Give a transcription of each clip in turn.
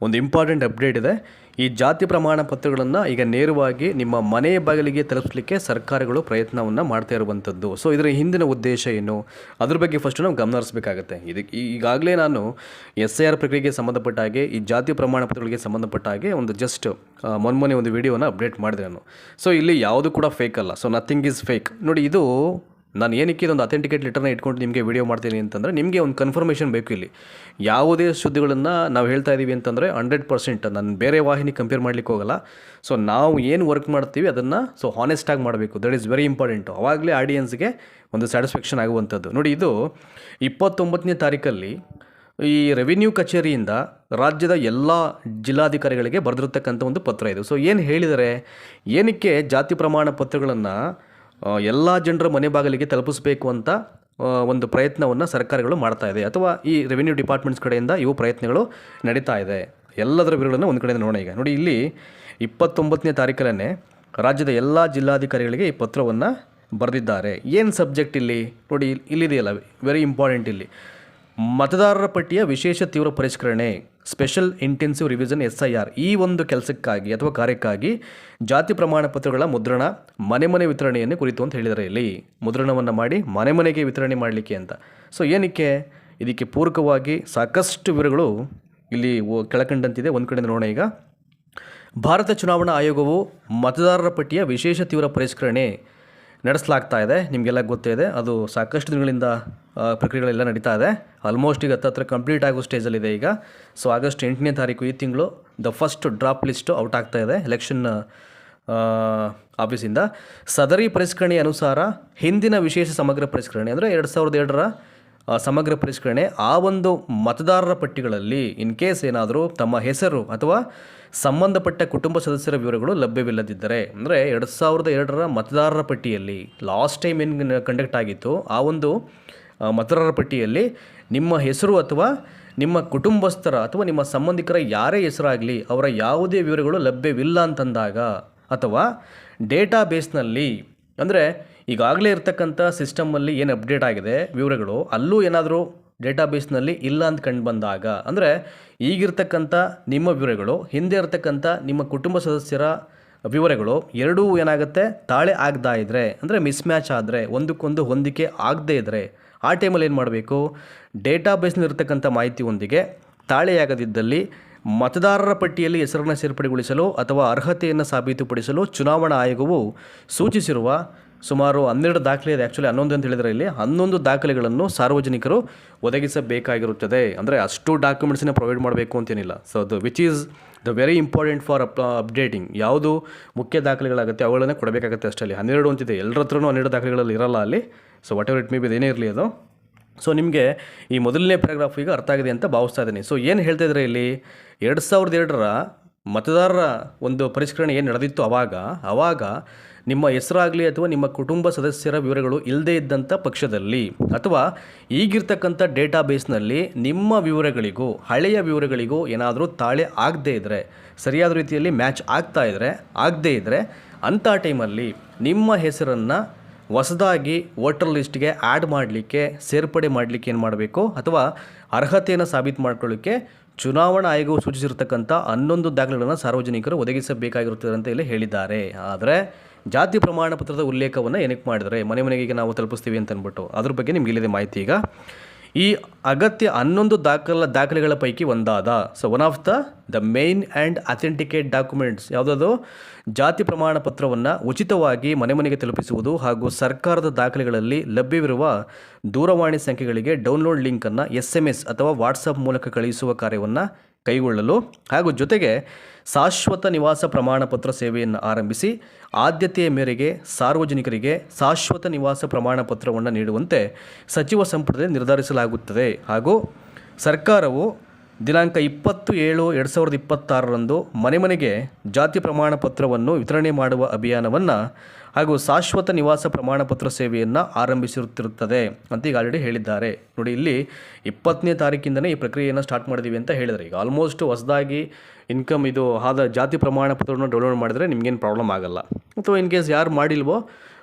ಒಂದು important update ಇದೆ. ಈ ಜಾತಿ ಪ್ರಮಾಣ ಪತ್ರಗಳನ್ನು ಈಗ ನೇರವಾಗಿ ನಿಮ್ಮ ಮನೆಯ ಬಾಗಿಲಿಗೆ ತಲುಪಿಸಲಿಕ್ಕೆ ಸರ್ಕಾರಗಳು ಪ್ರಯತ್ನವನ್ನು ಮಾಡ್ತಾ ಇರುವಂಥದ್ದು. ಸೊ ಇದರ ಹಿಂದಿನ ಉದ್ದೇಶ ಏನು, ಅದ್ರ ಬಗ್ಗೆ ಫಸ್ಟ್ ನಾವು ಗಮನ ಹರಿಸಬೇಕಾಗತ್ತೆ. ಇದಕ್ಕೆ ಈಗಾಗಲೇ ನಾನು SIR ಪ್ರಕ್ರಿಯೆಗೆ ಸಂಬಂಧಪಟ್ಟ ಹಾಗೆ ಈ ಜಾತಿ ಪ್ರಮಾಣ ಪತ್ರಗಳಿಗೆ ಸಂಬಂಧಪಟ್ಟ ಹಾಗೆ ಒಂದು ಜಸ್ಟ್ ಮೊನ್ನೆ ಒಂದು ವಿಡಿಯೋನ ಅಪ್ಡೇಟ್ ಮಾಡಿದೆ ನಾನು. ಸೊ ಇಲ್ಲಿ ಯಾವುದು ಕೂಡ ಫೇಕ್ ಅಲ್ಲ. So nothing is fake. ನೋಡಿ, ಇದು ನಾನು ಏನಕ್ಕೆ ಇದೊಂದು ಅಥೆಂಟಿಕೇಟ್ ಲೆಟರ್ನ ಇಟ್ಕೊಂಡು ನಿಮಗೆ ವಿಡಿಯೋ ಮಾಡ್ತೀನಿ ಅಂತಂದರೆ, ನಿಮಗೆ ಒಂದು ಕನ್ಫರ್ಮೇಷನ್ ಬೇಕು. ಇಲ್ಲಿ ಯಾವುದೇ ಸುದ್ದಿಗಳನ್ನು ನಾವು ಹೇಳ್ತಾ ಇದ್ದೀವಿ ಅಂತಂದರೆ 100% ನಾನು ಬೇರೆ ವಾಹಿನಿ ಕಂಪೇರ್ ಮಾಡಲಿಕ್ಕೆ ಹೋಗಲ್ಲ. ಸೊ ನಾವು ಏನು ವರ್ಕ್ ಮಾಡ್ತೀವಿ ಅದನ್ನು ಹಾನೆಸ್ಟಾಗಿ ಮಾಡಬೇಕು. That is very important. ಆವಾಗಲೇ ಆಡಿಯನ್ಸ್ಗೆ ಒಂದು ಸ್ಯಾಟಿಸ್ಫ್ಯಾಕ್ಷನ್ ಆಗುವಂಥದ್ದು. ನೋಡಿ, ಇದು 29ನೇ ತಾರೀಕಲ್ಲಿ ಈ ರೆವಿನ್ಯೂ ಕಚೇರಿಯಿಂದ ರಾಜ್ಯದ ಎಲ್ಲ ಜಿಲ್ಲಾಧಿಕಾರಿಗಳಿಗೆ ಬರೆದಿರ್ತಕ್ಕಂಥ ಒಂದು ಪತ್ರ ಇದು. ಸೊ ಏನು ಹೇಳಿದರೆ, ಏನಕ್ಕೆ ಜಾತಿ ಪ್ರಮಾಣ ಪತ್ರಗಳನ್ನು ಎಲ್ಲ ಜನರ ಮನೆ ಬಾಗಿಲಿಗೆ ತಲುಪಿಸಬೇಕು ಅಂತ ಒಂದು ಪ್ರಯತ್ನವನ್ನು ಸರ್ಕಾರಗಳು ಮಾಡ್ತಾ ಇದೆ, ಅಥವಾ ಈ ರೆವಿನ್ಯೂ ಡಿಪಾರ್ಟ್ಮೆಂಟ್ಸ್ ಕಡೆಯಿಂದ ಇವು ಪ್ರಯತ್ನಗಳು ನಡೀತಾ ಇದೆ. ಎಲ್ಲದರ ವಿವರಗಳನ್ನು ಒಂದು ಕಡೆಯಿಂದ ನೋಡೋಣ. ಈಗ ನೋಡಿ, ಇಲ್ಲಿ 29ನೇ ತಾರೀಕಲ್ಲೇ ರಾಜ್ಯದ ಎಲ್ಲ ಜಿಲ್ಲಾಧಿಕಾರಿಗಳಿಗೆ ಈ ಪತ್ರವನ್ನು ಬರೆದಿದ್ದಾರೆ. ಏನು ಸಬ್ಜೆಕ್ಟ್ ಇಲ್ಲಿ ನೋಡಿ, ಇಲ್ಲಿದೆಯಲ್ಲ, ವೆರಿ ಇಂಪಾರ್ಟೆಂಟ್. ಇಲ್ಲಿ ಮತದಾರರ ಪಟ್ಟಿಯ ವಿಶೇಷ ತೀವ್ರ ಪರಿಷ್ಕರಣೆ, ಸ್ಪೆಷಲ್ ಇಂಟೆನ್ಸಿವ್ ರಿವಿಷನ್ SIR, ಈ ಒಂದು ಕೆಲಸಕ್ಕಾಗಿ ಅಥವಾ ಕಾರ್ಯಕ್ಕಾಗಿ ಜಾತಿ ಪ್ರಮಾಣ ಪತ್ರಗಳ ಮುದ್ರಣ ಮನೆ ಮನೆ ವಿತರಣೆಯನ್ನು ಕುರಿತು ಅಂತ ಹೇಳಿದ್ದಾರೆ. ಇಲ್ಲಿ ಮುದ್ರಣವನ್ನು ಮಾಡಿ ಮನೆ ಮನೆಗೆ ವಿತರಣೆ ಮಾಡಲಿಕ್ಕೆ ಅಂತ. ಸೊ ಏನಕ್ಕೆ, ಇದಕ್ಕೆ ಪೂರಕವಾಗಿ ಸಾಕಷ್ಟು ವಿವರಗಳು ಇಲ್ಲಿ ಕೆಳಕಂಡಂತಿದೆ. ಒಂದು ಕಡೆಯಿಂದ ನೋಡೋಣ. ಈಗ ಭಾರತ ಚುನಾವಣಾ ಆಯೋಗವು ಮತದಾರರ ಪಟ್ಟಿಯ ವಿಶೇಷ ತೀವ್ರ ಪರಿಷ್ಕರಣೆ ನಡೆಸಲಾಗ್ತಾ ಇದೆ. ನಿಮಗೆಲ್ಲ ಗೊತ್ತೇ ಇದೆ, ಅದು ಸಾಕಷ್ಟು ದಿನಗಳಿಂದ ಪ್ರಕ್ರಿಯೆಗಳೆಲ್ಲ ನಡೀತಾ ಇದೆ. ಆಲ್ಮೋಸ್ಟ್ ಈಗ ಹತ್ರ ಕಂಪ್ಲೀಟ್ ಆಗೋ ಸ್ಟೇಜಲ್ಲಿದೆ ಈಗ. ಸೊ ಆಗಸ್ಟ್ 8ನೇ ತಾರೀಕು ಈ ತಿಂಗಳು the first drop list out ಆಗ್ತಾ ಇದೆ ಎಲೆಕ್ಷನ್ ಆಫೀಸಿಂದ. ಸದರಿ ಪರಿಷ್ಕರಣೆಯ ಅನುಸಾರ ಹಿಂದಿನ ವಿಶೇಷ ಸಮಗ್ರ ಪರಿಷ್ಕರಣೆ ಅಂದರೆ 2002ರ ಸಮಗ್ರ ಪರಿಷ್ಕರಣೆ, ಆ ಒಂದು ಮತದಾರರ ಪಟ್ಟಿಗಳಲ್ಲಿ ಇನ್ ಕೇಸ್ ಏನಾದರೂ ತಮ್ಮ ಹೆಸರು ಅಥವಾ ಸಂಬಂಧಪಟ್ಟ ಕುಟುಂಬ ಸದಸ್ಯರ ವಿವರಗಳು ಲಭ್ಯವಿಲ್ಲದಿದ್ದರೆ, ಅಂದರೆ 2002ರ ಮತದಾರರ ಪಟ್ಟಿಯಲ್ಲಿ ಲಾಸ್ಟ್ ಟೈಮ್ ಏನು ಕಂಡಕ್ಟ್ ಆಗಿತ್ತು, ಆ ಒಂದು ಮತದಾರರ ಪಟ್ಟಿಯಲ್ಲಿ ನಿಮ್ಮ ಹೆಸರು ಅಥವಾ ನಿಮ್ಮ ಕುಟುಂಬಸ್ಥರ ಅಥವಾ ನಿಮ್ಮ ಸಂಬಂಧಿಕರ ಯಾರೇ ಹೆಸರಾಗಲಿ ಅವರ ಯಾವುದೇ ವಿವರಗಳು ಲಭ್ಯವಿಲ್ಲ ಅಂತಂದಾಗ, ಅಥವಾ ಡೇಟಾ ಬೇಸ್ನಲ್ಲಿ ಅಂದರೆ ಈಗಾಗಲೇ ಇರ್ತಕ್ಕಂಥ ಸಿಸ್ಟಮಲ್ಲಿ ಏನು ಅಪ್ಡೇಟ್ ಆಗಿದೆ ವಿವರಗಳು, ಅಲ್ಲೂ ಏನಾದರೂ ಡೇಟಾಬೇಸ್ನಲ್ಲಿ ಇಲ್ಲ ಅಂತ ಕಂಡು ಬಂದಾಗ, ಅಂದರೆ ಈಗಿರ್ತಕ್ಕಂಥ ನಿಮ್ಮ ವಿವರಗಳು ಹಿಂದೆ ಇರ್ತಕ್ಕಂಥ ನಿಮ್ಮ ಕುಟುಂಬ ಸದಸ್ಯರ ವಿವರಗಳು ಎರಡೂ ಏನಾಗುತ್ತೆ, ತಾಳೆ ಆಗದಾ ಇದ್ದರೆ, ಅಂದರೆ ಮಿಸ್ ಮ್ಯಾಚ್ ಆದರೆ, ಒಂದಕ್ಕೊಂದು ಹೊಂದಿಕೆ ಆಗದೇ ಇದ್ದರೆ, ಆ ಟೈಮಲ್ಲಿ ಏನು ಮಾಡಬೇಕು, ಡೇಟಾಬೇಸ್ನಲ್ಲಿರ್ತಕ್ಕಂಥ ಮಾಹಿತಿಯೊಂದಿಗೆ ತಾಳೆಯಾಗದಿದ್ದಲ್ಲಿ ಮತದಾರರ ಪಟ್ಟಿಯಲ್ಲಿ ಹೆಸರನ್ನು ಸೇರ್ಪಡೆಗೊಳಿಸಲು ಅಥವಾ ಅರ್ಹತೆಯನ್ನು ಸಾಬೀತುಪಡಿಸಲು ಚುನಾವಣಾ ಆಯೋಗವು ಸೂಚಿಸಿರುವ ಸುಮಾರು 12 ದಾಖಲೆ ಇದೆ. ಆ್ಯಕ್ಚುಲಿ 11 ಅಂತ ಹೇಳಿದರೆ ಇಲ್ಲಿ 11 ದಾಖಲೆಗಳನ್ನು ಸಾರ್ವಜನಿಕರು ಒದಗಿಸಬೇಕಾಗಿರುತ್ತದೆ. ಅಂದರೆ ಅಷ್ಟು ಡಾಕ್ಯುಮೆಂಟ್ಸನ್ನ ಪ್ರೊವೈಡ್ ಮಾಡಬೇಕು ಅಂತೇನಿಲ್ಲ. ಸೊ ಅದು which is the very important for updating. ಯಾವುದು ಮುಖ್ಯ ದಾಖಲೆಗಳಾಗುತ್ತೆ ಅವುಗಳನ್ನೇ ಕೊಡಬೇಕಾಗುತ್ತೆ ಅಷ್ಟೇ. ಅಲ್ಲಿ 12 ಅಂತಿದೆ, ಎಲ್ಲರ ಹತ್ರನೂ 12 ದಾಖಲೆಗಳಲ್ಲಿ ಇರಲ್ಲ ಅಲ್ಲಿ. So what ever it may be, ಏನೇ ಇರಲಿ ಅದು. ಸೊ ನಿಮಗೆ ಈ ಮೊದಲನೇ ಪ್ಯಾರಾಗ್ರಾಫ್ ಈಗ ಅರ್ಥ ಆಗಿದೆ ಅಂತ ಭಾವಿಸ್ತಾ ಇದ್ದೀನಿ. ಸೊ ಏನು ಹೇಳ್ತಾ ಇದ್ದಾರೆ ಇಲ್ಲಿ, 2002ರ ಮತದಾರರ ಒಂದು ಪರಿಷ್ಕರಣೆ ಏನು ನಡೆದಿತ್ತು ಆವಾಗ ನಿಮ್ಮ ಹೆಸರಾಗಲಿ ಅಥವಾ ನಿಮ್ಮ ಕುಟುಂಬ ಸದಸ್ಯರ ವಿವರಗಳು ಇಲ್ಲದೇ ಇದ್ದಂಥ ಪಕ್ಷದಲ್ಲಿ, ಅಥವಾ ಈಗಿರ್ತಕ್ಕಂಥ ಡೇಟಾಬೇಸ್ನಲ್ಲಿ ನಿಮ್ಮ ವಿವರಗಳಿಗೂ ಹಳೆಯ ವಿವರಗಳಿಗೂ ಏನಾದರೂ ತಾಳೆ ಆಗದೇ ಇದ್ದರೆ, ಸರಿಯಾದ ರೀತಿಯಲ್ಲಿ ಮ್ಯಾಚ್ ಆಗದೇ ಇದ್ದರೆ ಅಂಥ ಟೈಮಲ್ಲಿ ನಿಮ್ಮ ಹೆಸರನ್ನು ಹೊಸದಾಗಿ ವೋಟರ್ ಲಿಸ್ಟ್ಗೆ ಆ್ಯಡ್ ಮಾಡಲಿಕ್ಕೆ, ಸೇರ್ಪಡೆ ಮಾಡಲಿಕ್ಕೆ ಏನು ಮಾಡಬೇಕು, ಅಥವಾ ಅರ್ಹತೆಯನ್ನು ಸಾಬೀತು ಮಾಡ್ಕೊಳ್ಳಿಕ್ಕೆ ಚುನಾವಣಾ ಆಯೋಗವು ಸೂಚಿಸಿರ್ತಕ್ಕಂಥ 11 ದಾಖಲೆಗಳನ್ನು ಸಾರ್ವಜನಿಕರು ಒದಗಿಸಬೇಕಾಗಿರುತ್ತದೆ ಅಂತ ಇಲ್ಲಿ ಹೇಳಿದ್ದಾರೆ. ಆದರೆ ಜಾತಿ ಪ್ರಮಾಣ ಪತ್ರದ ಉಲ್ಲೇಖವನ್ನು ಏನಕ್ಕೆ ಮಾಡಿದರೆ, ಮನೆ ಮನೆಗೆ ನಾವು ತಲುಪಿಸ್ತೀವಿ ಅಂತ ಅಂದ್ಬಿಟ್ಟು, ಅದ್ರ ಬಗ್ಗೆ ನಿಮ್ಗೆ ಇಲ್ಲಿದೆ ಮಾಹಿತಿ. ಈಗ ಈ ಅಗತ್ಯ 11 ದಾಖಲೆಗಳ ಪೈಕಿ ಒಂದಾದ, so one of the main and authenticate documents ಯಾವುದಾದ್ರು ಜಾತಿ ಪ್ರಮಾಣ ಪತ್ರವನ್ನು ಉಚಿತವಾಗಿ ಮನೆ ಮನೆಗೆ ತಲುಪಿಸುವುದು ಹಾಗೂ ಸರ್ಕಾರದ ದಾಖಲೆಗಳಲ್ಲಿ ಲಭ್ಯವಿರುವ ದೂರವಾಣಿ ಸಂಖ್ಯೆಗಳಿಗೆ ಡೌನ್ಲೋಡ್ ಲಿಂಕನ್ನು SMS ಅಥವಾ ವಾಟ್ಸಪ್ ಮೂಲಕ ಕಳುಹಿಸುವ ಕಾರ್ಯವನ್ನು ಕೈಗೊಳ್ಳಲು, ಹಾಗೂ ಜೊತೆಗೆ ಶಾಶ್ವತ ನಿವಾಸ ಪ್ರಮಾಣ ಪತ್ರ ಸೇವೆಯನ್ನು ಆರಂಭಿಸಿ ಆದ್ಯತೆಯ ಮೇರೆಗೆ ಸಾರ್ವಜನಿಕರಿಗೆ ಶಾಶ್ವತ ನಿವಾಸ ಪ್ರಮಾಣ ಪತ್ರವನ್ನು ನೀಡುವಂತೆ ಸಚಿವ ಸಂಪುಟದಲ್ಲಿ ನಿರ್ಧರಿಸಲಾಗುತ್ತದೆ. ಹಾಗೂ ಸರ್ಕಾರವು ದಿನಾಂಕ 20/7/2026ರಂದು ಮನೆ ಮನೆಗೆ ಜಾತಿ ಪ್ರಮಾಣ ಪತ್ರವನ್ನು ವಿತರಣೆ ಮಾಡುವ ಅಭಿಯಾನವನ್ನು ಹಾಗೂ ಶಾಶ್ವತ ನಿವಾಸ ಪ್ರಮಾಣ ಪತ್ರ ಸೇವೆಯನ್ನು ಆರಂಭಿಸಿರುತ್ತಿರುತ್ತದೆ ಅಂತ ಈಗ ಆಲ್ರೆಡಿ ಹೇಳಿದ್ದಾರೆ. ನೋಡಿ, ಇಲ್ಲಿ 20ನೇ ತಾರೀಕಿಂದನೇ ಈ ಪ್ರಕ್ರಿಯೆಯನ್ನು ಸ್ಟಾರ್ಟ್ ಮಾಡಿದ್ದೀವಿ ಅಂತ ಹೇಳಿದರೆ, ಈಗ ಆಲ್ಮೋಸ್ಟ್ ಹೊಸದಾಗಿ ಇನ್ಕಮ್ ಇದು ಆದ ಜಾತಿ ಪ್ರಮಾಣ ಪತ್ರವನ್ನು ಡೌನ್ಲೋಡ್ ಮಾಡಿದರೆ ನಿಮಗೇನು ಪ್ರಾಬ್ಲಮ್ ಆಗಲ್ಲ. ಅಥವಾ ಇನ್ ಕೇಸ್ ಯಾರು ಮಾಡಿಲ್ವೋ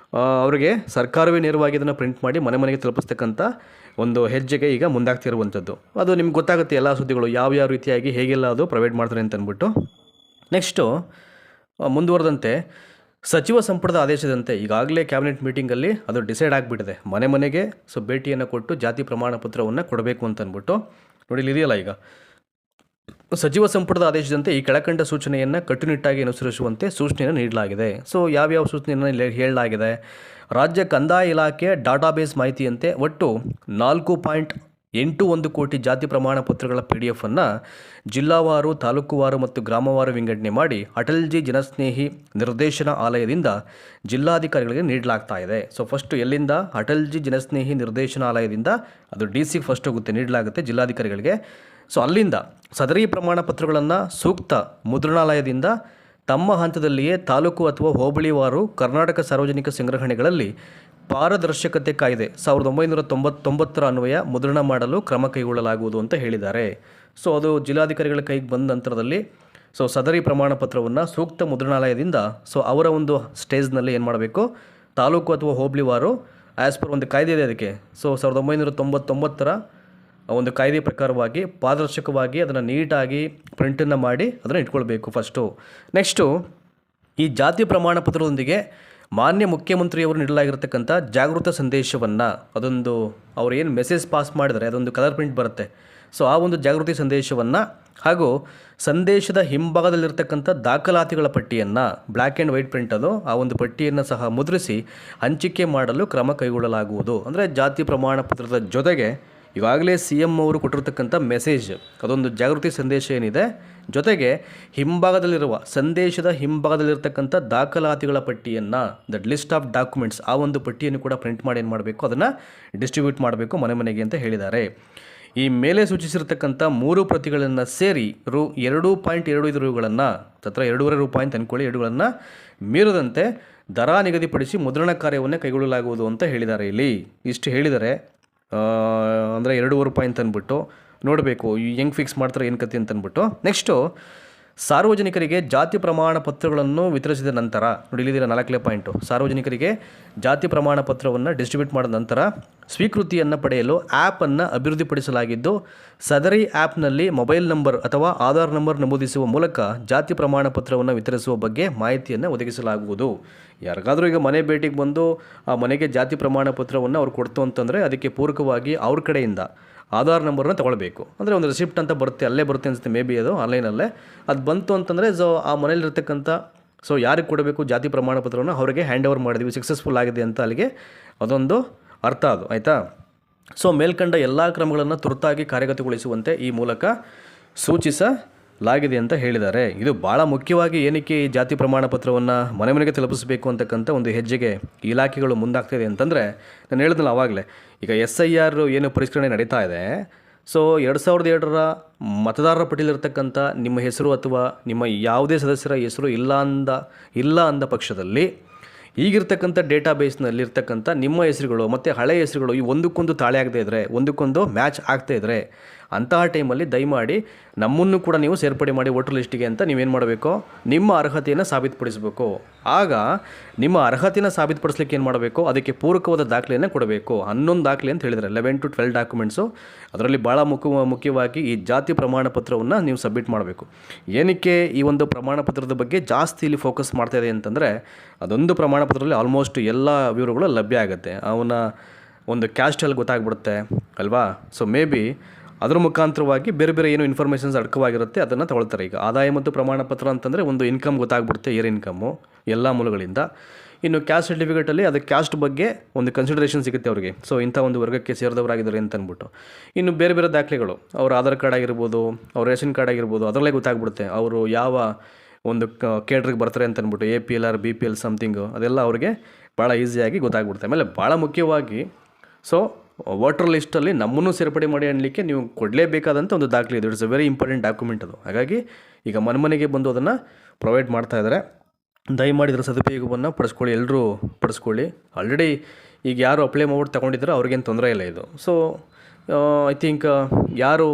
ಅವರಿಗೆ ಸರ್ಕಾರವೇ ನೇರವಾಗಿ ಅದನ್ನು ಪ್ರಿಂಟ್ ಮಾಡಿ ಮನೆ ಮನೆಗೆ ತಲುಪಿಸ್ತಕ್ಕಂಥ ಒಂದು ಹೆಜ್ಜೆಗೆ ಈಗ ಮುಂದಾಗ್ತಿರುವಂಥದ್ದು. ಅದು ನಿಮ್ಗೆ ಗೊತ್ತಾಗುತ್ತೆ ಎಲ್ಲ ಸುದ್ದಿಗಳು ಯಾವ ರೀತಿಯಾಗಿ ಹೇಗೆಲ್ಲ ಅದು ಪ್ರೊವೈಡ್ ಮಾಡ್ತಾರೆ ಅಂತ ಅಂದ್ಬಿಟ್ಟು. ನೆಕ್ಸ್ಟು ಮುಂದುವರೆದಂತೆ ಸಚಿವ ಸಂಪುಟದ ಆದೇಶದಂತೆ ಈಗಾಗಲೇ ಕ್ಯಾಬಿನೆಟ್ ಮೀಟಿಂಗಲ್ಲಿ ಅದು ಡಿಸೈಡ್ ಆಗಿಬಿಟ್ಟಿದೆ, ಮನೆ ಮನೆಗೆ ಭೇಟಿಯನ್ನು ಕೊಟ್ಟು ಜಾತಿ ಪ್ರಮಾಣ ಪತ್ರವನ್ನು ಕೊಡಬೇಕು ಅಂತ ಅಂದ್ಬಿಟ್ಟು. ನೋಡಿ ಇಲ್ಲಿ ಇದೆಯಲ್ಲ, ಈಗ ಸಚಿವ ಸಂಪುಟದ ಆದೇಶದಂತೆ ಈ ಕೆಳಕಂಡ ಸೂಚನೆಯನ್ನು ಕಟ್ಟುನಿಟ್ಟಾಗಿ ಅನುಸರಿಸುವಂತೆ ಸೂಚನೆಯನ್ನು ನೀಡಲಾಗಿದೆ. ಸೊ ಯಾವ್ಯಾವ ಸೂಚನೆಯನ್ನು ಹೇಳಲಾಗಿದೆ? ರಾಜ್ಯ ಕಂದಾಯ ಇಲಾಖೆ ಡಾಟಾಬೇಸ್ ಮಾಹಿತಿಯಂತೆ ಒಟ್ಟು 4.81 ಕೋಟಿ ಜಾತಿ ಪ್ರಮಾಣ ಪತ್ರಗಳ PDF ಅನ್ನು ಜಿಲ್ಲಾವಾರು, ತಾಲೂಕುವಾರು ಮತ್ತು ಗ್ರಾಮವಾರು ವಿಂಗಡಣೆ ಮಾಡಿ ಅಟಲ್ಜಿ ಜನಸ್ನೇಹಿ ನಿರ್ದೇಶನ ಆಲಯದಿಂದ ಜಿಲ್ಲಾಧಿಕಾರಿಗಳಿಗೆ ನೀಡಲಾಗ್ತಾ ಇದೆ. ಸೊ ಫಸ್ಟು ಎಲ್ಲಿಂದ? ಅಟಲ್ಜಿ ಜನಸ್ನೇಹಿ ನಿರ್ದೇಶನಾಲಯದಿಂದ ಅದು DC ಫಸ್ಟ್ ಹೋಗುತ್ತೆ, ನೀಡಲಾಗುತ್ತೆ ಜಿಲ್ಲಾಧಿಕಾರಿಗಳಿಗೆ. ಸೊ ಅಲ್ಲಿಂದ ಸದರಿ ಪ್ರಮಾಣ ಪತ್ರಗಳನ್ನು ಸೂಕ್ತ ಮುದ್ರಣಾಲಯದಿಂದ ತಮ್ಮ ಹಂತದಲ್ಲಿಯೇ ತಾಲೂಕು ಅಥವಾ ಹೋಬಳಿವಾರು ಕರ್ನಾಟಕ ಸಾರ್ವಜನಿಕ ಸಂಗ್ರಹಣೆಗಳಲ್ಲಿ ಪಾರದರ್ಶಕತೆ ಕಾಯ್ದೆ 1999 ಅನ್ವಯ ಮುದ್ರಣ ಮಾಡಲು ಕ್ರಮ ಕೈಗೊಳ್ಳಲಾಗುವುದು ಅಂತ ಹೇಳಿದ್ದಾರೆ. ಸೊ ಅದು ಜಿಲ್ಲಾಧಿಕಾರಿಗಳ ಕೈಗೆ ಬಂದ ನಂತರದಲ್ಲಿ ಸೊ ಸದರಿ ಪ್ರಮಾಣ ಪತ್ರವನ್ನು ಸೂಕ್ತ ಮುದ್ರಣಾಲಯದಿಂದ ಸೊ ಅವರ ಒಂದು ಸ್ಟೇಜ್ನಲ್ಲಿ ಏನು ಮಾಡಬೇಕು, ತಾಲೂಕು ಅಥವಾ ಹೋಬಳಿವಾರು ಆ್ಯಸ್ ಪರ್ ಒಂದು ಕಾಯ್ದೆ ಇದೆ ಅದಕ್ಕೆ. ಸೊ 1999 ಒಂದು ಕಾಯ್ದೆ ಪ್ರಕಾರವಾಗಿ ಪಾರದರ್ಶಕವಾಗಿ ಅದನ್ನು ನೀಟಾಗಿ ಪ್ರಿಂಟನ್ನು ಮಾಡಿ ಅದನ್ನು ಇಟ್ಕೊಳ್ಬೇಕು ಫಸ್ಟು. ನೆಕ್ಸ್ಟು ಈ ಜಾತಿ ಪ್ರಮಾಣ ಪತ್ರದೊಂದಿಗೆ ಮಾನ್ಯ ಮುಖ್ಯಮಂತ್ರಿಯವರು ನೀಡಲಾಗಿರ್ತಕ್ಕಂಥ ಜಾಗೃತ ಸಂದೇಶವನ್ನು, ಅದೊಂದು ಅವ್ರು ಏನು ಮೆಸೇಜ್ ಪಾಸ್ ಮಾಡಿದರೆ ಅದೊಂದು ಕಲರ್ ಪ್ರಿಂಟ್ ಬರುತ್ತೆ. ಸೊ ಆ ಒಂದು ಜಾಗೃತಿ ಸಂದೇಶವನ್ನು ಹಾಗೂ ಸಂದೇಶದ ಹಿಂಭಾಗದಲ್ಲಿರ್ತಕ್ಕಂಥ ದಾಖಲಾತಿಗಳ ಪಟ್ಟಿಯನ್ನು, ಬ್ಲ್ಯಾಕ್ ಆ್ಯಂಡ್ ವೈಟ್ ಪ್ರಿಂಟ್ ಅದು, ಆ ಒಂದು ಪಟ್ಟಿಯನ್ನು ಸಹ ಮುದ್ರಿಸಿ ಹಂಚಿಕೆ ಮಾಡಲು ಕ್ರಮ ಕೈಗೊಳ್ಳಲಾಗುವುದು. ಅಂದರೆ ಜಾತಿ ಪ್ರಮಾಣ ಪತ್ರದ ಜೊತೆಗೆ ಈಗಾಗಲೇ CM ಅವರು ಕೊಟ್ಟಿರ್ತಕ್ಕಂಥ ಮೆಸೇಜ್, ಅದೊಂದು ಜಾಗೃತಿ ಸಂದೇಶ ಏನಿದೆ, ಜೊತೆಗೆ ಹಿಂಭಾಗದಲ್ಲಿರುವ ಸಂದೇಶದ ಹಿಂಭಾಗದಲ್ಲಿರ್ತಕ್ಕಂಥ ದಾಖಲಾತಿಗಳ ಪಟ್ಟಿಯನ್ನು, ದ ಲಿಸ್ಟ್ ಆಫ್ ಡಾಕ್ಯುಮೆಂಟ್ಸ್, ಆ ಒಂದು ಪಟ್ಟಿಯನ್ನು ಕೂಡ ಪ್ರಿಂಟ್ ಮಾಡಿ ಏನು ಮಾಡಬೇಕು, ಅದನ್ನು ಡಿಸ್ಟ್ರಿಬ್ಯೂಟ್ ಮಾಡಬೇಕು ಮನೆ ಮನೆಗೆ ಅಂತ ಹೇಳಿದ್ದಾರೆ. ಈ ಮೇಲೆ ಸೂಚಿಸಿರ್ತಕ್ಕಂಥ 3 ಪ್ರತಿಗಳನ್ನು ಸೇರಿ $2.25 ರೂಗಳನ್ನು, ತತ್ರ $2.5 ಅಂತ ಅಂದ್ಕೊಳ್ಳಿ, ಎರಡುಗಳನ್ನು ಮೀರದಂತೆ ದರ ನಿಗದಿಪಡಿಸಿ ಮುದ್ರಣ ಕಾರ್ಯವನ್ನು ಕೈಗೊಳ್ಳಲಾಗುವುದು ಅಂತ ಹೇಳಿದ್ದಾರೆ. ಇಲ್ಲಿ ಇಷ್ಟು ಹೇಳಿದರೆ ಅಂದರೆ $2.5 ಅಂತ ಅಂದ್ಬಿಟ್ಟು ನೋಡಬೇಕು ಹೆಂಗೆ ಫಿಕ್ಸ್ ಮಾಡ್ತಾರೆ ಏನು ಕತೆ ಅಂತ ಅಂದ್ಬಿಟ್ಟು. ನೆಕ್ಸ್ಟು ಸಾರ್ವಜನಿಕರಿಗೆ ಜಾತಿ ಪ್ರಮಾಣ ಪತ್ರಗಳನ್ನು ವಿತರಿಸಿದ ನಂತರ, ನೋಡಿ ಇಲ್ಲಿದ್ದೀರ 4ನೇ ಪಾಯಿಂಟು, ಸಾರ್ವಜನಿಕರಿಗೆ ಜಾತಿ ಪ್ರಮಾಣ ಪತ್ರವನ್ನು ಡಿಸ್ಟ್ರಿಬ್ಯೂಟ್ ಮಾಡಿದ ನಂತರ ಸ್ವೀಕೃತಿಯನ್ನು ಪಡೆಯಲು ಆ್ಯಪನ್ನು ಅಭಿವೃದ್ಧಿಪಡಿಸಲಾಗಿದ್ದು, ಸದರಿ ಆ್ಯಪ್ನಲ್ಲಿ ಮೊಬೈಲ್ ನಂಬರ್ ಅಥವಾ ಆಧಾರ್ ನಂಬರ್ ನಮೂದಿಸುವ ಮೂಲಕ ಜಾತಿ ಪ್ರಮಾಣ ಪತ್ರವನ್ನು ವಿತರಿಸುವ ಬಗ್ಗೆ ಮಾಹಿತಿಯನ್ನು ಒದಗಿಸಲಾಗುವುದು. ಯಾರಿಗಾದರೂ ಈಗ ಮನೆ ಭೇಟಿಗೆ ಬಂದು ಆ ಮನೆಗೆ ಜಾತಿ ಪ್ರಮಾಣ ಪತ್ರವನ್ನು ಅವ್ರು ಕೊಡ್ತು ಅಂತಂದರೆ ಅದಕ್ಕೆ ಪೂರಕವಾಗಿ ಅವ್ರ ಕಡೆಯಿಂದ ಆಧಾರ್ ನಂಬರನ್ನ ತೊಗೊಳ್ಬೇಕು. ಅಂದರೆ ಒಂದು ರಿಸಿಪ್ಟ್ ಅಂತ ಬರುತ್ತೆ, ಅಲ್ಲೇ ಬರುತ್ತೆ ಅನಿಸುತ್ತೆ ಮೇ ಬಿ, ಅದು ಆನ್ಲೈನಲ್ಲೇ ಅದು ಬಂತು ಅಂತಂದರೆ ಸೊ ಆ ಮನೇಲಿರ್ತಕ್ಕಂಥ ಸೊ ಯಾರಿಗೆ ಕೊಡಬೇಕು ಜಾತಿ ಪ್ರಮಾಣ ಪತ್ರವನ್ನು ಅವರಿಗೆ ಹ್ಯಾಂಡ್ ಓವರ್ ಮಾಡಿದ್ವಿ, ಸಕ್ಸಸ್ಫುಲ್ ಆಗಿದೆ ಅಂತ ಅಲ್ಲಿಗೆ ಅದೊಂದು ಅರ್ಥ ಅದು, ಆಯಿತಾ. ಸೊ ಮೇಲ್ಕಂಡ ಎಲ್ಲ ಕ್ರಮಗಳನ್ನು ತುರ್ತಾಗಿ ಕಾರ್ಯಗತಗೊಳಿಸುವಂತೆ ಈ ಮೂಲಕ ಸೂಚಿಸಲಾಗಿದೆ ಅಂತ ಹೇಳಿದ್ದಾರೆ. ಇದು ಭಾಳ ಮುಖ್ಯವಾಗಿ ಏನಕ್ಕೆ ಈ ಜಾತಿ ಪ್ರಮಾಣ ಪತ್ರವನ್ನು ಮನೆ ಮನೆಗೆ ತಲುಪಿಸಬೇಕು ಅಂತಕ್ಕಂಥ ಒಂದು ಹೆಜ್ಜೆಗೆ ಇಲಾಖೆಗಳು ಮುಂದಾಗ್ತಿದೆ ಅಂತಂದರೆ, ನಾನು ಹೇಳಿದ್ನಲ್ಲ ಆವಾಗಲೇ, ಈಗ SIR ಏನು ಪರಿಷ್ಕರಣೆ ನಡೀತಾ ಇದೆ. ಸೊ 2007ರ ಮತದಾರರ ಪಟ್ಟಿಲಿರ್ತಕ್ಕಂಥ ನಿಮ್ಮ ಹೆಸರು ಅಥವಾ ನಿಮ್ಮ ಯಾವುದೇ ಸದಸ್ಯರ ಹೆಸರು ಇಲ್ಲ ಅಂದ ಪಕ್ಷದಲ್ಲಿ ಈಗಿರ್ತಕ್ಕಂಥ ಡೇಟಾಬೇಸ್ನಲ್ಲಿರ್ತಕ್ಕಂಥ ನಿಮ್ಮ ಹೆಸರುಗಳು ಮತ್ತು ಹಳೆಯ ಹೆಸರುಗಳು ಈ ಒಂದಕ್ಕೊಂದು ತಾಳೆ ಆಗದೇ ಇದ್ದರೆ, ಒಂದಕ್ಕೊಂದು ಮ್ಯಾಚ್ ಆಗ್ತಾ ಇದ್ದರೆ, ಅಂತಹ ಟೈಮಲ್ಲಿ ದಯಮಾಡಿ ನಮ್ಮನ್ನು ಕೂಡ ನೀವು ಸೇರ್ಪಡೆ ಮಾಡಿ ವೋಟರ್ ಲಿಸ್ಟಿಗೆ ಅಂತ ನೀವೇನು ಮಾಡಬೇಕು, ನಿಮ್ಮ ಅರ್ಹತೆಯನ್ನು ಸಾಬೀತುಪಡಿಸಬೇಕು. ಆಗ ನಿಮ್ಮ ಅರ್ಹತೆಯನ್ನು ಸಾಬೀತುಪಡಿಸ್ಲಿಕ್ಕೆ ಏನು ಮಾಡಬೇಕು, ಅದಕ್ಕೆ ಪೂರಕವಾದ ದಾಖಲೆಯನ್ನು ಕೊಡಬೇಕು. 11 ದಾಖಲೆ ಅಂತ ಹೇಳಿದರೆ 11 to 12 ಡಾಕ್ಯುಮೆಂಟ್ಸು. ಅದರಲ್ಲಿ ಭಾಳ ಮುಖ್ಯವಾಗಿ ಈ ಜಾತಿ ಪ್ರಮಾಣ ಪತ್ರವನ್ನು ನೀವು ಸಬ್ಮಿಟ್ ಮಾಡಬೇಕು. ಏನಕ್ಕೆ ಈ ಒಂದು ಪ್ರಮಾಣ ಪತ್ರದ ಬಗ್ಗೆ ಜಾಸ್ತಿ ಇಲ್ಲಿ ಫೋಕಸ್ ಮಾಡ್ತಾ ಇದೆ ಅಂತಂದರೆ, ಅದೊಂದು ಪ್ರಮಾಣ ಪತ್ರದಲ್ಲಿ ಆಲ್ಮೋಸ್ಟ್ ಎಲ್ಲ ವಿವರಗಳು ಲಭ್ಯ ಆಗುತ್ತೆ. ಅವನ ಒಂದು ಕ್ಯಾಸ್ಟಲ್ಲಿ ಗೊತ್ತಾಗ್ಬಿಡುತ್ತೆ ಅಲ್ವಾ. ಸೊ ಮೇ ಬಿ ಅದರ ಮುಖಾಂತರವಾಗಿ ಬೇರೆ ಏನು ಇನ್ಫಾರ್ಮೇಷನ್ಸ್ ಅಡಕವಾಗಿರುತ್ತೆ ಅದನ್ನು ತಗೊಳ್ತಾರೆ. ಈಗ ಆದಾಯ ಮತ್ತು ಪ್ರಮಾಣ ಪತ್ರ ಅಂತಂದರೆ ಒಂದು ಇನ್ಕಮ್ ಗೊತ್ತಾಗ್ಬಿಡುತ್ತೆ, ಇಯರ್ ಇನ್ಕಮ್ಮು ಎಲ್ಲ ಮೂಲಗಳಿಂದ. ಇನ್ನು ಕ್ಯಾಸ್ಟ್ ಸರ್ಟಿಫಿಕೇಟಲ್ಲಿ ಅದು ಕ್ಯಾಸ್ಟ್ ಬಗ್ಗೆ ಒಂದು ಕನ್ಸಿಡರೇಷನ್ ಸಿಗುತ್ತೆ ಅವರಿಗೆ. ಸೊ ಇಂಥ ಒಂದು ವರ್ಗಕ್ಕೆ ಸೇರಿದವರಾಗಿದ್ದಾರೆ ಅಂತ ಅಂದ್ಬಿಟ್ಟು. ಇನ್ನು ಬೇರೆ ದಾಖಲೆಗಳು, ಅವ್ರ ಆಧಾರ್ ಕಾರ್ಡ್ ಆಗಿರ್ಬೋದು, ಅವ್ರ ರೇಷನ್ ಕಾರ್ಡ್ ಆಗಿರ್ಬೋದು, ಅದರಲ್ಲೇ ಗೊತ್ತಾಗ್ಬಿಡುತ್ತೆ ಅವರು ಯಾವ ಒಂದು ಕೇಡ್ರಿಗೆ ಬರ್ತಾರೆ ಅಂತ ಅಂದ್ಬಿಟ್ಟು. APL BPL ಸಮಥಿಂಗು ಅದೆಲ್ಲ ಅವ್ರಿಗೆ ಭಾಳ ಈಸಿಯಾಗಿ ಗೊತ್ತಾಗ್ಬಿಡುತ್ತೆ. ಆಮೇಲೆ ಭಾಳ ಮುಖ್ಯವಾಗಿ ಸೊ ವೋಟರ್ ಲಿಸ್ಟಲ್ಲಿ ನಮ್ಮನ್ನು ಸೇರ್ಪಡೆ ಮಾಡಿ ಅನ್ನಲಿಕ್ಕೆ ನೀವು ಕೊಡಲೇಬೇಕಾದಂಥ ಒಂದು ದಾಖಲೆ ಇದು. It's a very important document ಅದು. ಹಾಗಾಗಿ ಈಗ ಮನೆಗೆ ಬಂದು ಅದನ್ನು ಪ್ರೊವೈಡ್ ಮಾಡ್ತಾ ಇದ್ದಾರೆ. ದಯಮಾಡಿ ಇದರ ಸದುಪಯೋಗವನ್ನು ಪಡಿಸ್ಕೊಳ್ಳಿ, ಎಲ್ಲರೂ ಪಡಿಸ್ಕೊಳ್ಳಿ. ಆಲ್ರೆಡಿ ಈಗ ಯಾರು ಅಪ್ಲೈ ಮಾಡ್ಬಿಟ್ಟು ತೊಗೊಂಡಿದ್ದಾರೆ ಅವ್ರಿಗೇನು ತೊಂದರೆ ಇಲ್ಲ ಇದು. ಸೊ ಐ ಥಿಂಕ್ ಯಾರು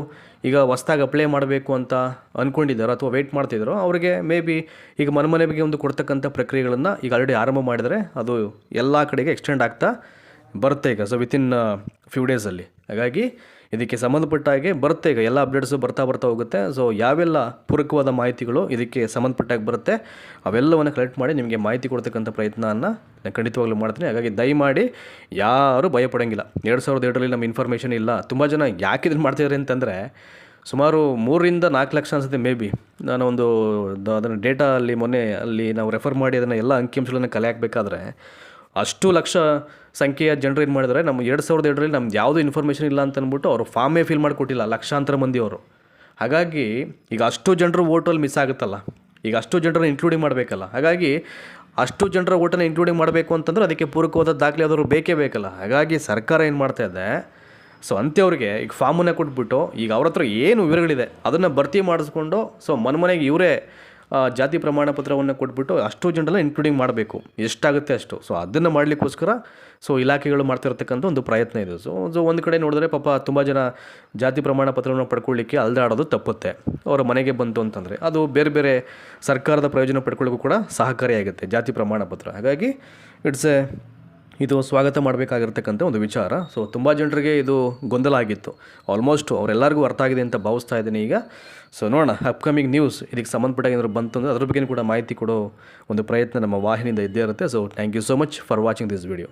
ಈಗ ಹೊಸ್ದಾಗಿ ಅಪ್ಲೈ ಮಾಡಬೇಕು ಅಂತ ಅಂದ್ಕೊಂಡಿದ್ದಾರೋ ಅಥವಾ ವೆಯ್ಟ್ ಮಾಡ್ತಿದ್ದಾರೋ ಅವರಿಗೆ ಮೇ ಬಿ ಈಗ ಮನೆಗೆ ಒಂದು ಕೊಡ್ತಕ್ಕಂಥ ಪ್ರಕ್ರಿಯೆಗಳನ್ನು ಈಗ ಆಲ್ರೆಡಿ ಆರಂಭ ಮಾಡಿದರೆ ಅದು ಎಲ್ಲ ಕಡೆಗೆ ಎಕ್ಸ್ಟೆಂಡ್ ಆಗ್ತಾ ಬರುತ್ತೆ ಈಗ. ಸೊ ವಿತಿನ್ ಫ್ಯೂ ಡೇಸಲ್ಲಿ. ಹಾಗಾಗಿ ಇದಕ್ಕೆ ಸಂಬಂಧಪಟ್ಟ ಹಾಗೆ ಬರುತ್ತೆ ಈಗ ಎಲ್ಲ ಅಪ್ಡೇಟ್ಸು ಬರ್ತಾ ಹೋಗುತ್ತೆ. ಸೊ ಯಾವೆಲ್ಲ ಪೂರಕವಾದ ಮಾಹಿತಿಗಳು ಇದಕ್ಕೆ ಸಂಬಂಧಪಟ್ಟಾಗಿ ಬರುತ್ತೆ ಅವೆಲ್ಲವನ್ನು ಕಲೆಕ್ಟ್ ಮಾಡಿ ನಿಮಗೆ ಮಾಹಿತಿ ಕೊಡ್ತಕ್ಕಂಥ ಪ್ರಯತ್ನವನ್ನು ನಾನು ಖಂಡಿತವಾಗ್ಲೂ ಮಾಡ್ತೀನಿ. ಹಾಗಾಗಿ ದಯಮಾಡಿ ಯಾರೂ ಭಯಪಡೋಂಗಿಲ್ಲ. 2002ರಲ್ಲಿ ನಮ್ಮ ಇನ್ಫಾರ್ಮೇಷನ್ ಇಲ್ಲ. ತುಂಬ ಜನ ಯಾಕೆ ಇದನ್ನು ಮಾಡ್ತಿದ್ದಾರೆ ಅಂತಂದರೆ ಸುಮಾರು 3-4 ಲಕ್ಷ ಅನಿಸುತ್ತೆ ಮೇ ಬಿ. ನಾನು ಒಂದು ಅದನ್ನು ಡೇಟಾ ಮೊನ್ನೆ ನಾವು ರೆಫರ್ ಮಾಡಿ ಅದನ್ನು ಎಲ್ಲ ಅಂಕಿಅಂಶಗಳನ್ನು ಕಲೆ ಹಾಕಬೇಕಾದ್ರೆ ಅಷ್ಟು ಲಕ್ಷ ಸಂಖ್ಯೆಯ ಜನರು ಏನು ಮಾಡಿದ್ದಾರೆ, ನಮ್ಮ 2002ರಲ್ಲಿ ನಮ್ದು ಯಾವುದೂ ಇನ್ಫಾರ್ಮೇಷನ್ ಇಲ್ಲ ಅಂತ ಅಂದ್ಬಿಟ್ಟು ಅವರು ಫಾರ್ಮೇ ಫಿಲ್ ಮಾಡಿಕೊಟ್ಟಿಲ್ಲ ಲಕ್ಷಾಂತರ ಮಂದಿಯವರು. ಹಾಗಾಗಿ ಈಗ ಅಷ್ಟು ಜನರು ವೋಟಲ್ಲಿ ಮಿಸ್ ಆಗುತ್ತಲ್ಲ, ಈಗ ಅಷ್ಟು ಜನರನ್ನ ಇನ್ಕ್ಲೂಡಿಂಗ್ ಮಾಡಬೇಕಲ್ಲ. ಹಾಗಾಗಿ ಅಷ್ಟು ಜನರ ವೋಟನ್ನು ಇನ್ಕ್ಲೂಡಿಂಗ್ ಮಾಡಬೇಕು ಅಂತಂದ್ರೆ ಅದಕ್ಕೆ ಪೂರಕವಾದ ದಾಖಲೆ ಆದರೂ ಬೇಕೇ ಬೇಕಲ್ಲ. ಹಾಗಾಗಿ ಸರ್ಕಾರ ಏನು ಮಾಡ್ತಾ ಇದೆ, ಸೊ ಅಂಥವ್ರಿಗೆ ಈಗ ಫಾರ್ಮನ್ನು ಕೊಟ್ಬಿಟ್ಟು ಈಗ ಅವ್ರ ಹತ್ರ ಏನು ವಿವರಗಳಿದೆ ಅದನ್ನು ಭರ್ತಿ ಮಾಡಿಸ್ಕೊಂಡು ಸೊ ಮನೆಗೆ ಇವರೇ ಜಾತಿ ಪ್ರಮಾಣ ಪತ್ರವನ್ನು ಕೊಟ್ಬಿಟ್ಟು ಅಷ್ಟು ಜನರೆಲ್ಲ ಇನ್ಕ್ಲೂಡಿಂಗ್ ಮಾಡಬೇಕು, ಎಷ್ಟಾಗುತ್ತೆ ಅಷ್ಟು. ಸೊ ಅದನ್ನು ಮಾಡಲಿಕ್ಕೋಸ್ಕರ ಸೊ ಇಲಾಖೆಗಳು ಮಾಡ್ತಿರ್ತಕ್ಕಂಥ ಒಂದು ಪ್ರಯತ್ನ ಇದೆ. ಸೊ ಒಂದು ಕಡೆ ನೋಡಿದ್ರೆ ಪಾಪ ತುಂಬ ಜನ ಜಾತಿ ಪ್ರಮಾಣ ಪತ್ರವನ್ನು ಪಡ್ಕೊಳ್ಳಿಕ್ಕೆ ಅಲ್ದಾಡೋದು ತಪ್ಪುತ್ತೆ. ಅವರ ಮನೆಗೆ ಬಂತು ಅಂತಂದರೆ ಅದು ಬೇರೆ ಸರ್ಕಾರದ ಪ್ರಯೋಜನ ಪಡ್ಕೊಳ್ಳೋಕ್ಕೂ ಕೂಡ ಸಹಕಾರಿಯಾಗುತ್ತೆ ಜಾತಿ ಪ್ರಮಾಣ ಪತ್ರ. ಹಾಗಾಗಿ ಇದು ಸ್ವಾಗತ ಮಾಡಬೇಕಾಗಿರ್ತಕ್ಕಂಥ ಒಂದು ವಿಚಾರ. ಸೊ ತುಂಬ ಜನರಿಗೆ ಇದು ಗೊಂದಲ ಆಗಿತ್ತು. ಆಲ್ಮೋಸ್ಟ್ ಅವರೆಲ್ಲರಿಗೂ ಅರ್ಥ ಆಗಿದೆ ಅಂತ ಭಾವಿಸ್ತಾ ಇದ್ದೀನಿ ಈಗ. ಸೊ ನೋಡೋಣ ಅಪ್ಕಮಿಂಗ್ ನ್ಯೂಸ್ ಇದಕ್ಕೆ ಸಂಬಂಧಪಟ್ಟ ಏನಾದ್ರು ಬಂತು ಅಂದರೆ ಅದ್ರ ಬಗ್ಗೆ ಕೂಡ ಮಾಹಿತಿ ಕೊಡೋ ಒಂದು ಪ್ರಯತ್ನ ನಮ್ಮ ವಾಹಿನಿಯಿಂದ ಇದ್ದೇ ಇರುತ್ತೆ. So thank you so much for watching this video.